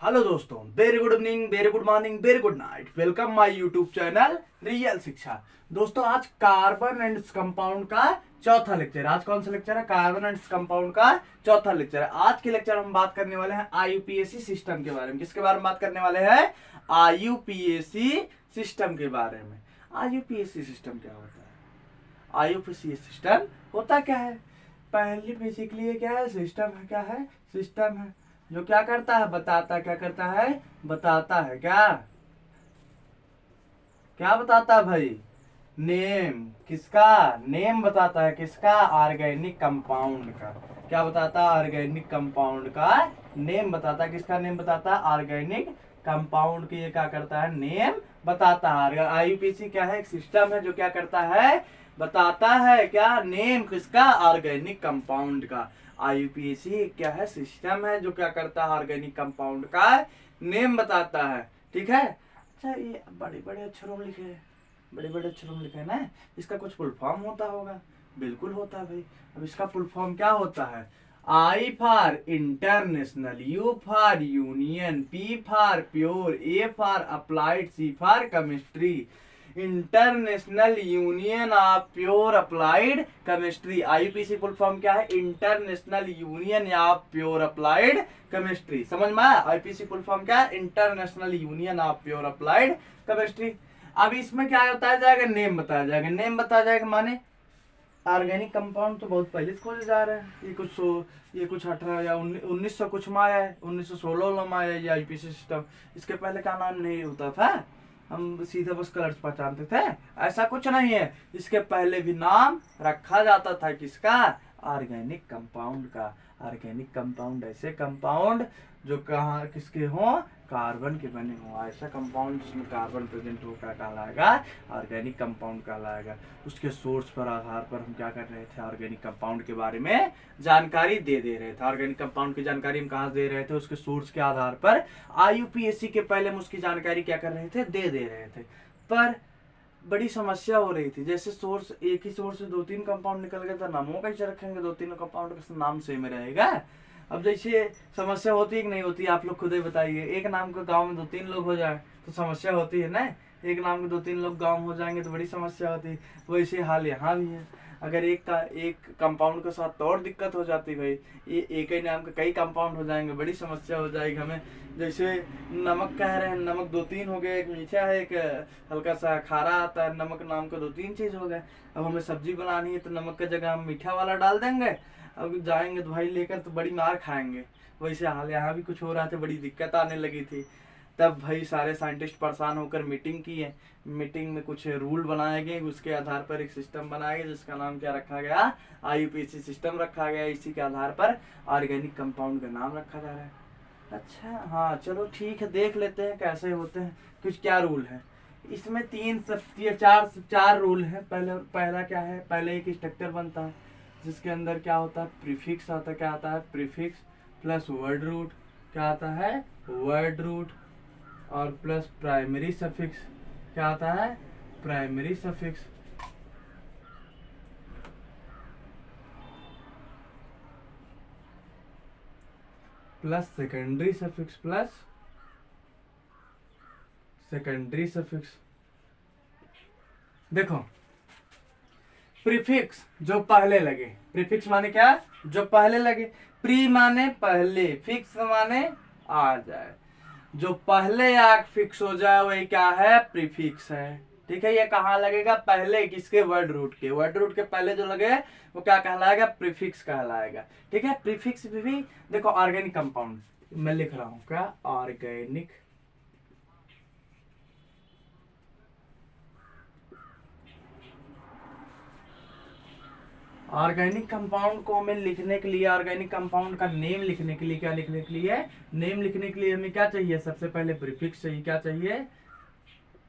Hello दोस्तों, very good evening, very good morning, very good night. Welcome my YouTube channel real शिक्षा। दोस्तों, आज carbon and compound का चौथा लेक्चर। आज कौन सा लेक्चर है? कार्बन एंड कंपाउंड का चौथा लेक्चर है। आज के लेक्चर हम बात करने वाले हैं आईयूपीएसी सिस्टम के बारे में। किसके बारे में बात करने वाले हैं? आईयूपीएसी सिस्टम के बारे में। आईयूपीएसी सिस्टम क्या होता है? आईयूपीएसी सिस्टम होता क्या है? पहली बेसिकली ये क्या है? सिस्टम है। क्या है? सिस्टम है जो क्या करता है? बताता है। क्या करता है? बताता है। क्या क्या बताता है भाई? नेम। किसका? नेम बताता है। किसका? ऑर्गेनिक कंपाउंड का। क्या बताता है? ऑर्गेनिक कंपाउंड का नेम बताता है। किसका नेम बताता है? ऑर्गेनिक कंपाउंड की ये क्या करता है? नेम बताता है। आईयूपीएसी क्या है? एक सिस्टम है जो क्या करता है? बताता है। क्या? नेम किसका? ऑर्गेनिक कंपाउंड का। आईयूपीएसी क्या है? सिस्टम है जो क्या करता है? ऑर्गेनिक कंपाउंड का नेम बताता है। ठीक है। अच्छा, ये बड़े बड़े अक्षरों में लिखे हैं। बड़े बड़े अक्षरों में लिखा है ना। इसका कुछ फुल फॉर्म होता होगा। बिल्कुल होता है भाई। अब इसका फुल फॉर्म क्या होता है? I for international, U for union, P for pure, A for applied, C for chemistry. International union of pure applied chemistry. IUPAC full form क्या है? International union of pure applied chemistry. समझ में आया? IUPAC full form क्या है? International union of pure applied chemistry. अब इसमें क्या बताया जाएगा? नेम बताया जाएगा। नेम बताया जाएगा माने ऑर्गेनिक कंपाउंड तो बहुत पहले से खोजे जा रहे हैं। ये कुछ 18 या 1900 कुछ में आया है। 1916 में आया ये आईपीसी सिस्टम। इसके पहले का नाम नहीं होता था। हम सीधे बस कलर्स पहचानते थे। ऐसा कुछ नहीं है। इसके पहले भी नाम रखा जाता था। किसका? ऑर्गेनिक कंपाउंड का। ऑर्गेनिक कंपाउंड ऐसे कंपाउंड जो कहाँ किसके हों? कार्बन के बने हों। ऐसा कंपाउंड जिसमें कार्बन प्रेजेंट हो क्या कहलाएगा? ऑर्गेनिक कंपाउंड कहलाएगा। उसके सोर्स पर आधार पर हम क्या कर रहे थे? ऑर्गेनिक कंपाउंड के बारे में जानकारी दे रहे थे। ऑर्गेनिक कंपाउंड की जानकारी हम कहाँ दे रहे थे? उसके सोर्स के आधार पर। आईयूपीएसी के पहले हम उसकी जानकारी क्या कर रहे थे? दे रहे थे। पर बड़ी समस्या हो रही थी। जैसे सोर्स, एक ही सोर्स से दो तीन कंपाउंड निकल गए तो नामों कैसे रखेंगे? दो तीन कंपाउंड का नाम सेम रहेगा। अब जैसे समस्या होती है कि नहीं होती? आप लोग खुद ही बताइए। एक नाम का गांव में दो तीन लोग हो जाए तो समस्या होती है ना। एक नाम के दो तीन लोग गांव हो जाएंगे तो बड़ी समस्या होती है। वैसे हाल यहाँ भी है। अगर एक कंपाउंड के साथ तो और दिक्कत हो जाती भाई। ये एक ही नाम के कई कंपाउंड हो जाएंगे, बड़ी समस्या हो जाएगी हमें। जैसे नमक कह रहे हैं, नमक दो तीन हो गए। एक मीठा है, एक हल्का सा खारा आता है। नमक नाम के दो तीन चीज हो गए। अब हमें सब्जी बनानी है तो नमक की जगह हम मीठा वाला डाल देंगे। अब जाएंगे तो भाई लेकर तो बड़ी मार खाएंगे। वैसे हाल यहाँ भी कुछ हो रहा था, बड़ी दिक्कत आने लगी थी। तब भाई सारे साइंटिस्ट परेशान होकर मीटिंग की है। मीटिंग में कुछ रूल बनाए गए। उसके आधार पर एक सिस्टम बनाया गया जिसका नाम क्या रखा गया? आईयूपीएसी सिस्टम रखा गया। इसी के आधार पर ऑर्गेनिक कंपाउंड का नाम रखा जा रहा है। अच्छा, हाँ चलो ठीक है, देख लेते हैं कैसे होते हैं। कुछ क्या रूल है इसमें? चार रूल है। पहला क्या है? पहले एक स्ट्रक्चर बनता है जिसके अंदर क्या होता है? प्रीफिक्स आता है। क्या आता है? Prefix plus word root. क्या आता है? Word root. और प्लस प्राइमरी सफिक्स। क्या आता है? Primary suffix. Plus secondary suffix. Plus secondary suffix. देखो, प्रीफिक्स जो पहले लगे। प्रीफिक्स माने क्या? जो पहले लगे। प्री माने पहले, फिक्स माने आ जाए। जो पहले आग फिक्स हो जाए वही क्या है? प्रीफिक्स है। ठीक है। ये कहाँ लगेगा? पहले किसके? वर्ड रूट के। वर्ड रूट के पहले जो लगे वो क्या कहलाएगा? प्रीफिक्स कहलाएगा। ठीक है। प्रीफिक्स भी देखो, ऑर्गेनिक कंपाउंड मैं लिख रहा हूं। क्या? ऑर्गेनिक ऑर्गेनिक कंपाउंड को हमें लिखने के लिए, ऑर्गेनिक कंपाउंड का नेम लिखने के लिए, क्या लिखने के लिए? नेम लिखने के लिए हमें क्या चाहिए? सबसे पहले प्रीफिक्स चाहिए। क्या चाहिए?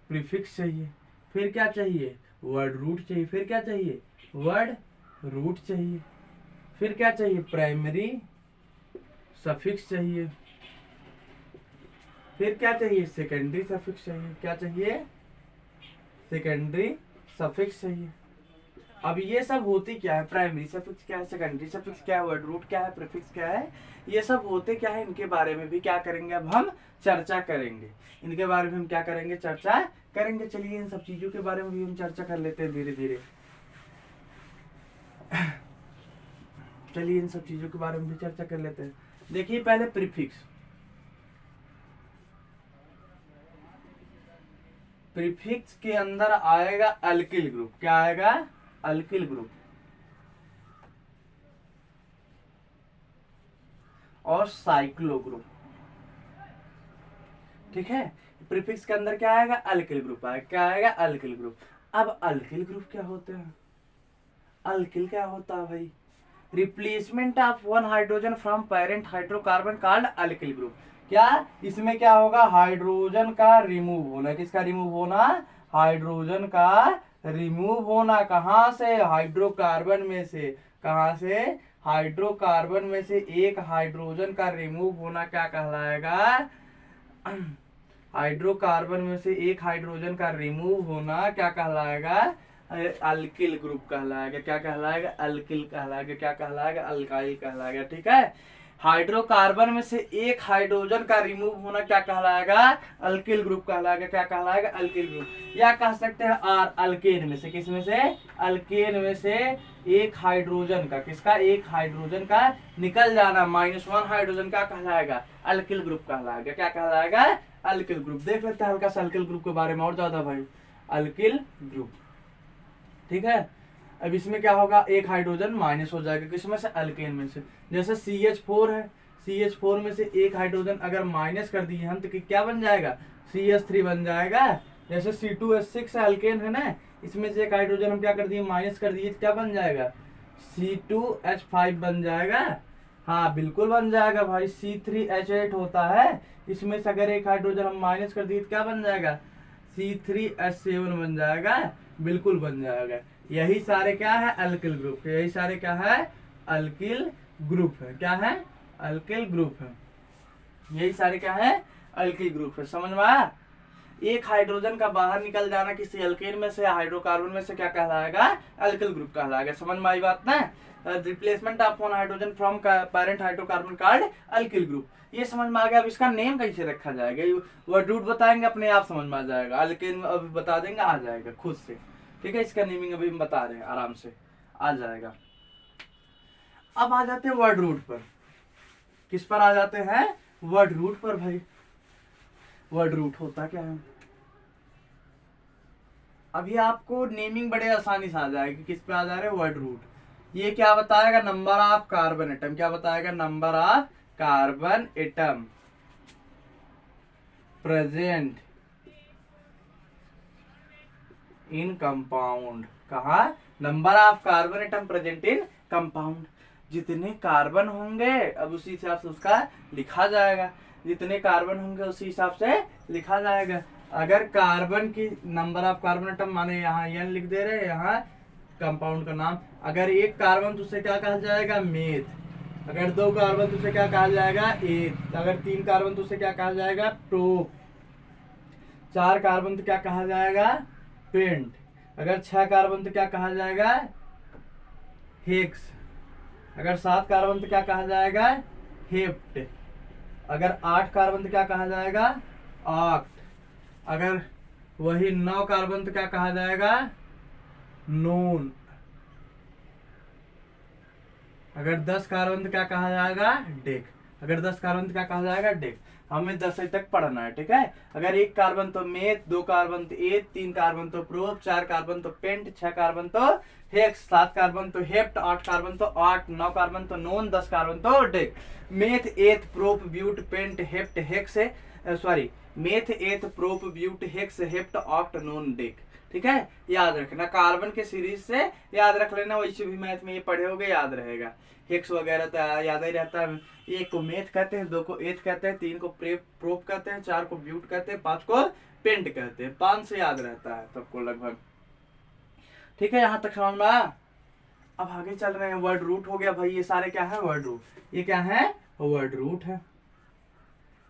प्रीफिक्स चाहिए। फिर क्या चाहिए? वर्ड रूट चाहिए। फिर क्या चाहिए? वर्ड रूट चाहिए। फिर क्या चाहिए? प्राइमरी सफिक्स चाहिए। फिर क्या चाहिए? सेकेंडरी सफिक्स चाहिए। क्या चाहिए? सेकेंडरी सफिक्स चाहिए। अब ये सब होती क्या है, प्राइमरी सफिक्स क्या है, सेकेंडरी सफिक्स क्या है, वर्ड रूट क्या है, प्रीफिक्स क्या है, ये सब होते क्या है, इनके बारे में भी क्या करेंगे अब हम चर्चा करेंगे। इनके बारे में हम क्या करेंगे, चर्चा करेंगे। चलिए इन सब चीजों के बारे में भी हम चर्चा कर लेते हैं धीरे धीरे। चलिए इन सब चीजों के बारे में भी चर्चा कर लेते हैं। देखिए पहले प्रीफिक्स। प्रीफिक्स के अंदर आएगा अल्किल ग्रुप। क्या आएगा, अल्किल ग्रुप। और साइक्लो ग्रुप। ठीक है, प्रीफिक्स के अंदर क्या आएगा, अल्किल ग्रुप आएगा। क्या आएगा, अल्किल ग्रुप। अब अल्किल ग्रुप क्या होते हैं, अल्किल क्या होता है भाई, replacement of one hydrogen from parent hydrocarbon called alkyl group. क्या इसमें क्या होगा, हाइड्रोजन का रिमूव होना। किसका रिमूव होना, हाइड्रोजन का रिमूव होना। कहां से, हाइड्रोकार्बन में से। कहां से, हाइड्रोकार्बन में से एक हाइड्रोजन का रिमूव होना क्या कहलाएगा, हाइड्रोकार्बन में से एक हाइड्रोजन का रिमूव होना क्या कहलाएगा, अल्किल ग्रुप कहलाएगा। क्या कहलाएगा, अल्किल कहलाएगा। क्या कहलाएगा, अल्काइल कहलाएगा। ठीक है, हाइड्रोकार्बन में से एक हाइड्रोजन का रिमूव होना क्या कहलाएगा, अल्किल ग्रुप कहलाएगा। क्या कहलाएगा, अल्किल ग्रुप। या कह सकते हैं आर, अल्केन में से। किस में से, अल्केन में से एक हाइड्रोजन का, किसका, एक हाइड्रोजन का निकल जाना, -1 हाइड्रोजन का कहलाएगा, अल्किल ग्रुप कहलाएगा। क्या कहलाएगा, अल्किल ग्रुप। देख लेते हैं हल्का सा अल्किल ग्रुप के बारे में और ज्यादा भाई, अल्किल ग्रुप। ठीक है, अब इसमें क्या होगा, एक हाइड्रोजन माइनस हो जाएगा, किसमें से, अल्केन में से। जैसे CH4 है, CH4 में से एक हाइड्रोजन अगर माइनस कर दिए हम तो क्या बन जाएगा, CH3 बन जाएगा। जैसे C2H6 है, अल्केन है ना, इसमें से एक हाइड्रोजन हम क्या कर दिए, माइनस कर दिए, क्या बन जाएगा, C2H5 बन जाएगा। हाँ बिल्कुल बन जाएगा भाई। C3H8 होता है, इसमें से अगर एक हाइड्रोजन हम माइनस कर दिए तो क्या बन जाएगा, C3H7 बन जाएगा, बिल्कुल बन जाएगा। यही सारे क्या है, अल्किल ग्रुप। यही सारे क्या है, अल्किल ग्रुप है। क्या है, अल्किल ग्रुप है। यही सारे क्या है, अल्किल ग्रुप है। समझ में आया, एक हाइड्रोजन का बाहर निकल जाना किसी अल्केन में से, हाइड्रोकार्बन में से क्या कहलाएगा, अल्किल ग्रुप कहलाएगा। समझ में आई बात ना, replacement of one hydrogen from parent hydrocarbon called alkyl group. ये समझ में आ गया। अब इसका नेम कैसे रखा जाएगा, वर्ड रूट बताएंगे, अपने आप समझ में आ जाएगा। अल्केन अभी बता देंगे, आ जाएगा खुद से। ठीक है, इसका नेमिंग अभी हम बता रहे हैं, आराम से आ जाएगा। अब आ जाते हैं वर्ड रूट पर। किस पर आ जाते हैं, वर्ड रूट पर भाई। वर्ड रूट होता क्या है, अभी आपको नेमिंग बड़े आसानी से आ जाएगी। किस पे आ जा रहे हैं, वर्ड रूट। ये क्या बताएगा, नंबर ऑफ कार्बन एटम। क्या बताएगा, number of carbon atom present in compound. कहा, number of carbon atom present in compound. जितने कार्बन होंगे अब उसी हिसाब से उसका लिखा जाएगा। जितने कार्बन होंगे उसी हिसाब से लिखा जाएगा। अगर कार्बन की नंबर ऑफ कार्बन एटम माने यहाँ n लिख दे रहे हैं, यहाँ कंपाउंड का नाम। अगर एक कार्बन तो उसे क्या कहा जाएगा, मेथ। अगर दो कार्बन तो उसे क्या कहा जाएगा, एथ। अगर तीन कार्बन तो उसे क्या कहा जाएगा, प्रोप। चार कार्बन तो क्या कहा जाएगा, पेंट। अगर 6 कार्बन तो क्या कहा जाएगा, हेक्स। अगर 7 कार्बन तो क्या कहा जाएगा, हेप्ट। अगर 8 कार्बन तो क्या कहा जाएगा, ऑक्ट। अगर वही 9 कार्बन तो क्या कहा जाएगा, नोन। अगर 10 कार्बन तो क्या कहा जाएगा, डेक। अगर 10 कार्बन तो क्या कहा जाएगा, डेक। हमें 10 तक पढ़ना है। ठीक है, अगर 1 कार्बन तो मेथ, 2 कार्बन तो एथ, 3 कार्बन तो प्रोप, 4 कार्बन तो पेंट, 6 कार्बन तो हेक्स, 7 कार्बन तो हेप्ट, 8 कार्बन तो ऑक्ट, 9 कार्बन तो नोन, 10 कार्बन तो dec. Meth, eth, prop, but, pent, hept, hex sorry meth, eth, prop, but, hex, hept, oct, non, dec. ठीक है, याद रखना, कार्बन के सीरीज से याद रख लेना। वैसे भी मैथ में ये पढ़े होगे, याद रहेगा। हेक्स वगैरह तो याद ही रहता है। एक को मेथ कहते हैं, 2 को एथ कहते हैं, 3 को प्रोप कहते हैं, 4 को ब्यूट कहते हैं, 5 को पेंट कहते हैं। 5 से याद रहता है सबको लगभग। ठीक है, यहाँ तक समझ में आया। अब आगे चल रहे हैं, वर्ड रूट हो गया भाई। ये सारे क्या है, वर्ड रूट। ये क्या है, वर्ड रूट है।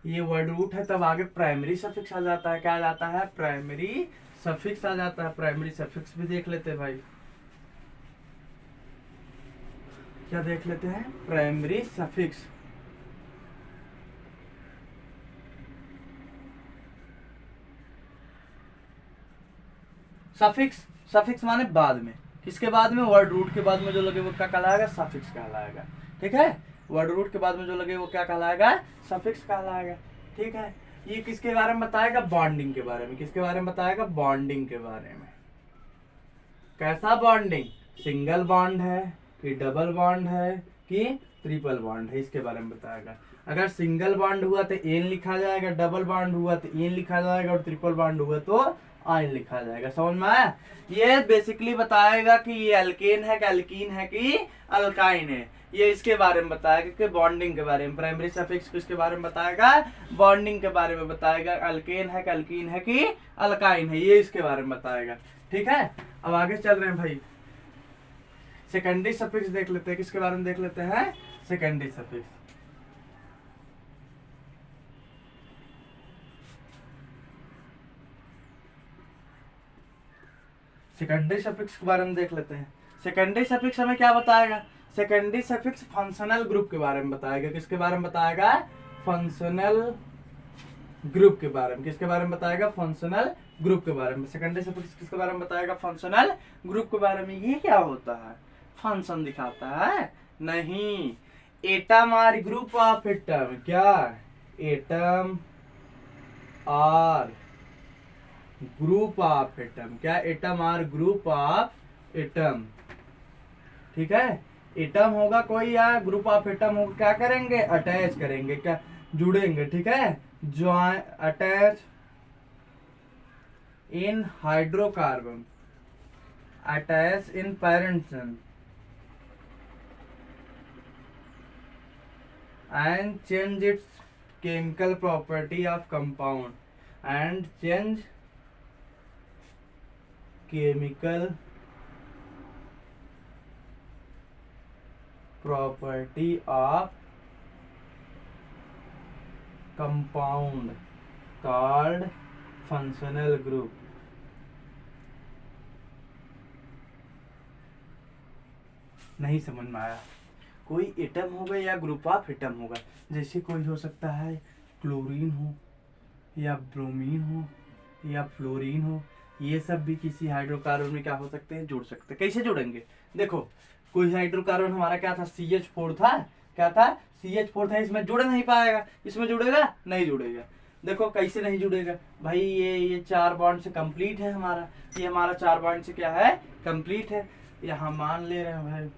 ये वर्ड रूट है। तब आगे प्राइमरी सफिक्स आ जाता है। क्या आ जाता है, प्राइमरी सफिक्स आ जाता है। प्राइमरी सफिक्स भी देख लेते हैं भाई। क्या देख लेते हैं, प्राइमरी सफिक्स। सफिक्स, सफिक्स माने बाद में, किसके बाद में, वर्ड रूट के बाद में जो लगे वो क्या कहलाएगा, सफिक्स कहलाएगा। ठीक है, वर्ड रूट के बाद में जो लगे वो क्या कहलाएगा, सफिक्स कहलाएगा। ठीक है, ये किसके बारे में बताएगा, बॉन्डिंग के बारे में। किसके बारे में बताएगा, बॉन्डिंग के बारे में। कैसा बॉन्डिंग, सिंगल बॉन्ड है कि डबल बॉन्ड है कि ट्रिपल बॉन्ड है, इसके बारे में बताएगा। अगर सिंगल बॉन्ड हुआ तो एन लिखा जाएगा, डबल बॉन्ड हुआ तो एन लिखा जाएगा, और ट्रिपल बॉन्ड हुआ तो आयन लिखा जाएगा। समझ में आया? ये बेसिकली बताएगा कि ये अल्केन है कि अल्कीन है कि अल्काइन है, ये इसके बारे में बताएगा कि बॉन्डिंग के बारे में। प्राइमरी सफिक्स किसके बारे में बताएगा, बॉन्डिंग के बारे में बताएगा, अल्केन है कि अल्कीन है कि अल्काइन है, ये इसके बारे में बताएगा। ठीक है, अब आगे चल रहे हैं भाई, सेकेंडरी सफिक्स देख लेते हैं। किसके बारे में देख लेते हैं, सेकेंडरी सफिक्स। सेकेंडरी सफिक्स के बारे में देख लेते हैं। सेकेंडरी सफिक्स हमें क्या बताएगा, सेकेंडरी सफिक्स फंक्शनल ग्रुप के बारे में बताएगा। किसके बारे में बताएगा, फंक्शनल ग्रुप के बारे में। किसके बारे में बताएगा, फंक्शनल ग्रुप के बारे में। सेकेंडरी सफिक्स किसके बारे में बताएगा, फंक्शनल ग्रुप के बारे में। ये क्या होता है, फंक्शन दिखाता है? नहीं, atom or group of atom. क्या, atom or group of atom. क्या, atom or group of atom. ठीक है, एटम होगा कोई या ग्रुप ऑफ एटम होगा, क्या करेंगे, अटैच करेंगे, क्या, जुड़ेंगे। ठीक है, join, attach in hydrocarbon, attach in parent and change its chemical property of compound and change chemical property of compound called functional group। नहीं समझ में आया? कोई एटम होगा या ग्रुप ऑफ एटम होगा, जैसे कोई हो सकता है क्लोरीन हो या ब्रोमीन हो या फ्लोरीन हो, ये सब भी किसी हाइड्रोकार्बन में क्या हो सकते हैं, जुड़ सकते हैं। कैसे जुड़ेंगे, देखो कोई हाइड्रोकार्बन हमारा क्या था, CH4 था। क्या था, CH4 था, इसमें जुड़ नहीं पाएगा। इसमें जुड़ेगा, नहीं जुड़ेगा। देखो कैसे नहीं जुड़ेगा भाई, ये 4 बॉन्ड से कंप्लीट है हमारा, ये हमारा 4 बॉन्ड से क्या है, कंप्लीट है। यहाँ मान ले रहे हैं भाई,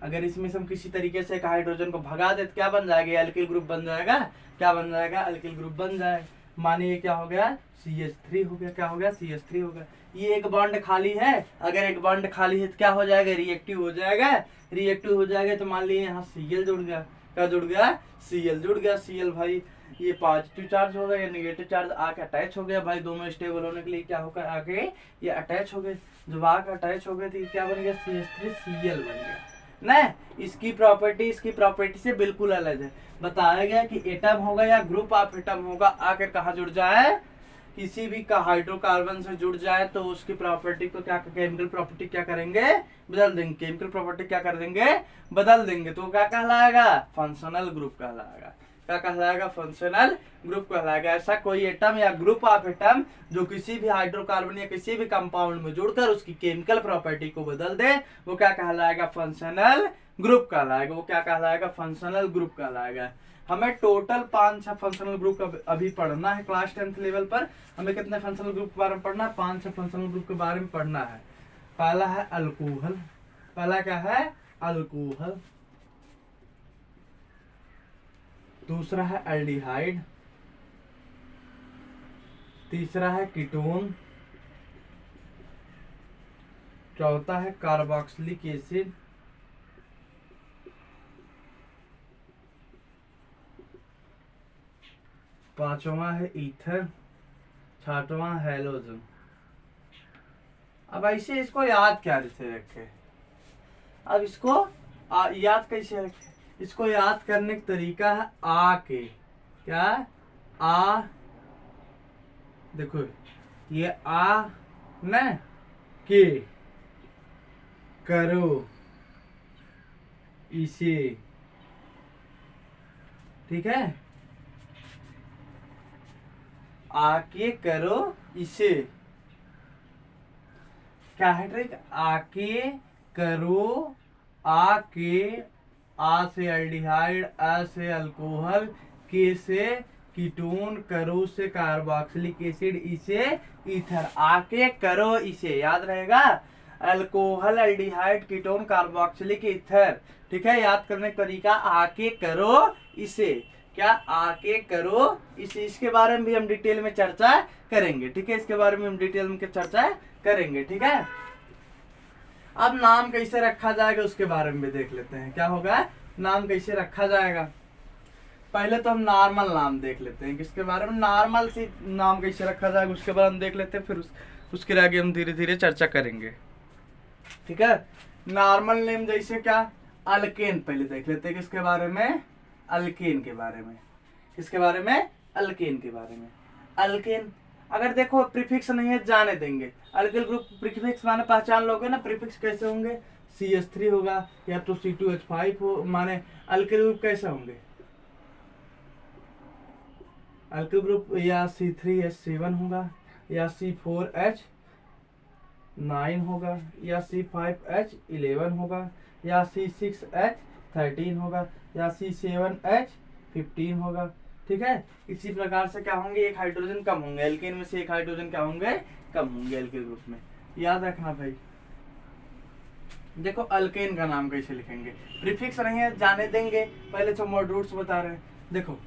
अगर इसमें से हम किसी तरीके से एक हाइड्रोजन को भगा दे तो क्या बन जाएगा, अल्किल ग्रुप बन जाएगा। क्या बन जाएगा, अल्किल ग्रुप बन जाएगा। मानिए क्या हो गया, CH3 हो गया। क्या हो गया, CH3 हो गया। ये एक बॉन्ड खाली है, अगर एक बॉन्ड खाली है तो क्या हो जाएगा, रिएक्टिव हो जाएगा। रिएक्टिव हो जाएगा तो मान लीजिए यहाँ Cl जुड़ गया। क्या जुड़ गया, Cl जुड़ गया। Cl भाई ये पॉजिटिव चार्ज हो गया, ये नेगेटिव चार्ज आके अटैच हो गया भाई। दोनों स्टेबल होने के लिए क्या होकर आगे ये अटैच हो गए। जब आके अटैच हो गए तो क्या बन गया, CH3Cl बन गया ना। इसकी प्रॉपर्टी से बिल्कुल अलग है। बताया गया कि एटम होगा या ग्रुप ऑफ एटम होगा, आकर कहाँ जुड़ जाए, किसी भी का हाइड्रोकार्बन से जुड़ जाए तो उसकी प्रॉपर्टी को क्या, केमिकल प्रॉपर्टी क्या करेंगे, बदल देंगे। केमिकल प्रॉपर्टी क्या कर देंगे, बदल देंगे। तो क्या कहलाएगा, फंक्शनल ग्रुप कहलाएगा। क्या कहलाएगा, फंक्शनल ग्रुप कहलाएगा। ऐसा कोई एटम या ग्रुप ऑफ एटम जो किसी भी हाइड्रोकार्बन या किसी भी कंपाउंड में जुड़कर उसकी केमिकल प्रॉपर्टी को बदल दे, वो क्या कहलाएगा, फंक्शनल ग्रुप कहलाएगा। वो क्या कहलाएगा, फंक्शनल ग्रुप कहलाएगा। हमें टोटल 5-6 फंक्शनल ग्रुप अभी पढ़ना है क्लास 10th लेवल पर। हमें कितने फंक्शनल ग्रुप के बारे में पढ़ना है, 5-6 फंक्शनल ग्रुप के बारे में पढ़ना है। पहला है अल्कोहल। पहला क्या है, अल्कोहल। दूसरा है एल्डिहाइड। तीसरा है कीटोन। चौथा है कार्बोक्सिलिक एसिड। पांचवा है ईथर। छठवां हैलोजन। अब ऐसे इसको याद क्या से रखे, अब इसको याद कैसे रखे, इसको याद करने का तरीका है आ के। क्या, आ, देखो ये आ न के, करो, इसे, ठीक है, आके करो इसे, क्या है ट्रिक, आके करो, आके, आ से एल्डिहाइड, अ से अल्कोहल, के से कीटोन, करो से कार्बोक्सिलिक एसिड, इसे ईथर, आके करो इसे, याद रहेगा, alcohol, aldehyde, ketone, carboxylic, ether, ठीक है। याद करने का तरीका, आके करो इसे, क्या, आके करो इसे, इसके बारे में भी हम डिटेल में चर्चा करेंगे, ठीक है, इसके बारे में हम डिटेल में चर्चा करेंगे, ठीक है। अब नाम कैसे रखा जाएगा उसके बारे में भी देख लेते हैं, क्या होगा, नाम कैसे रखा जाएगा। पहले तो हम नॉर्मल नाम देख लेते हैं, किसके बारे में, नॉर्मल सी नाम कैसे रखा जाएगा उसके बारे में देख लेते हैं, फिर उसके आगे हम धीरे धीरे चर्चा करेंगे, ठीक है। नॉर्मल नेम जैसे क्या, अल्केन पहले देख लेते हैं, किसके बारे में, अल्केन के बारे में, किसके बारे में, अल्केन के बारे में। अल्केन अगर देखो प्रीफिक्स नहीं है जाने देंगे, अल्किल ग्रुप प्रीफिक्स माने पहचान लोगे ना, प्रीफिक्स कैसे होंगे, CH3 होगा या तो C2H5 हो, माने अल्किल ग्रुप कैसे होंगे, अल्किल ग्रुप या C3H7 होगा या C4H9 होगा या C5H11 होगा या C6H13 होगा या C7H15 होगा, ठीक है। इसी प्रकार से क्या होंगे, एक हाइड्रोजन कम होंगे, एल्केन में से एक हाइड्रोजन क्या होंगे, कम होंगे एल्किल ग्रुप में, याद रखना भाई। देखो अल्केन का नाम कैसे लिखेंगे, प्रीफिक्स नहीं है जाने देंगे, पहले तो मोड रूट्स बता रहे हैं, देखो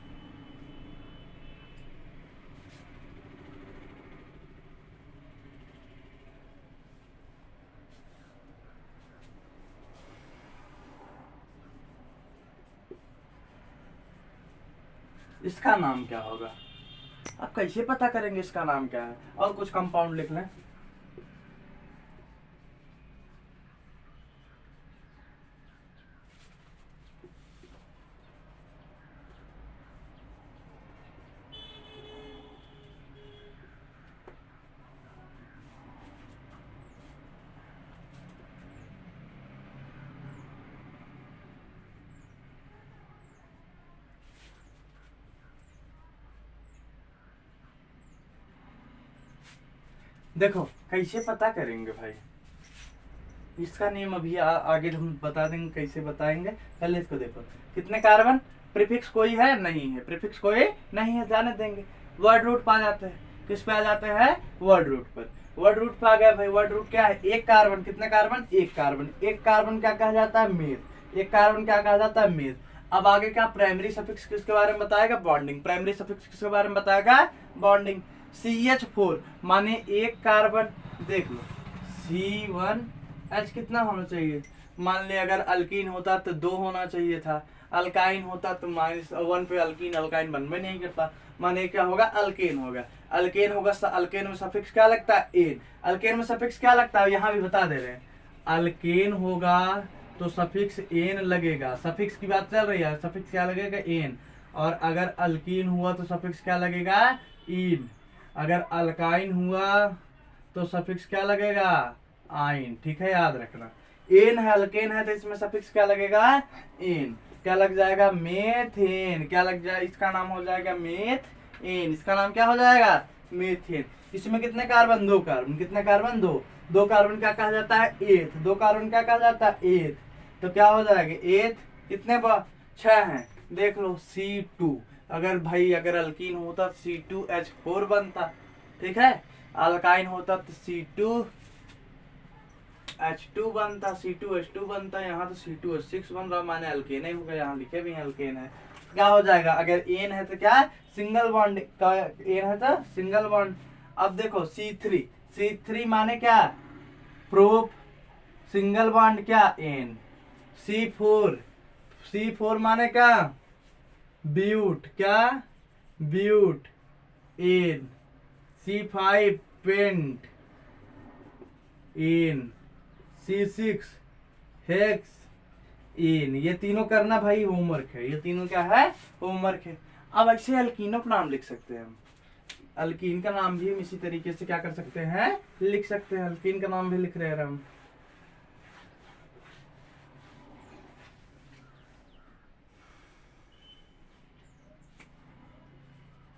इसका नाम क्या होगा, अब कैसे पता करेंगे इसका नाम क्या है, और कुछ कंपाउंड लिख लें, देखो कैसे पता करेंगे भाई, इसका नेम अभी आगे हम बता देंगे, कैसे बताएंगे, पहले इसको देखो, कितने कार्बन, प्रीफिक्स कोई है नहीं है, प्रीफिक्स कोई नहीं है जाने देंगे, वर्ड रूट पा जाते हैं, किस पे आ जाते हैं, वर्ड रूट पर, वर्ड रूट पे आ गया भाई, वर्ड रूट क्या है, एक कार्बन, कितने कार्बन, एक कार्बन, एक कार्बन क्या कहा जाता है, मेथ, एक कार्बन क्या कहा जाता है, मेथ। अब आगे क्या, प्राइमरी सफिक्स किसके बारे में बताएगा, बॉन्डिंग, प्राइमरी सफिक्स किसके बारे में बताएगा, बॉन्डिंग, CH4 माने एक कार्बन, देख लो C1H कितना होना चाहिए, मान ले अगर अल्कीन होता तो 2 होना चाहिए था, अल्काइन होता तो -1 पे अल्कीन अल्काइन बनबे नहीं करता, माने क्या होगा, अल्केन होगा, अल्केन होगा, अल्केन में सफिक्स क्या लगता है, एन, अल्केन में सफिक्स क्या लगता है, यहाँ भी बता दे रहे हैं, अल्केन होगा तो सफिक्स एन लगेगा, सफिक्स की बात चल रही है, सफिक्स क्या लगेगा, एन, और अगर अल्कीन हुआ तो सफिक्स क्या लगेगा, इन, अगर अल्काइन हुआ तो सफिक्स क्या लगेगा, आइन, ठीक है, याद रखना, एन है, अल्केन है तो इसमें सफिक्स क्या लगेगा, एन, क्या लग जाएगा, मेथेन, क्या लग जाए, इसका नाम हो जाएगा मेथेन, इसका नाम क्या हो जाएगा, मेथेन। इसमें कितने कार्बन, 2 कार्बन, कितने कार्बन, 2, 2 कार्बन क्या कहा जाता है, एथ, 2 कार्बन क्या कहा जाता है, एथ, तो क्या हो जाएगा, एथ कितने 6 हैं, देख लो C2, अगर भाई अगर अल्कीन होता तो C2H4 बनता, ठीक है, अल्काइन होता तो C2H2 बनता, C2H2 बनता, यहाँ तो C2H6 बन रहा, माने अल्केन ही होगा, यहाँ लिखे भी हैं अल्केन है, क्या हो जाएगा, अगर एन है तो क्या, सिंगल बॉन्ड, एन है तो सिंगल बॉन्ड। अब देखो C3 माने क्या, प्रोप, सिंगल बॉन्ड क्या, एन, C4 माने क्या, ब्यूट, क्या, but, ane, C5 pent, ane, C6 hex, ane, ये तीनों करना भाई होमवर्क है, ये तीनों क्या है, होमवर्क है। अब ऐसे अल्कीनों का नाम लिख सकते हैं हम, अल्कीन का नाम भी हम इसी तरीके से क्या कर सकते हैं, लिख सकते हैं, अल्कीन का नाम भी लिख रहे हैं हम।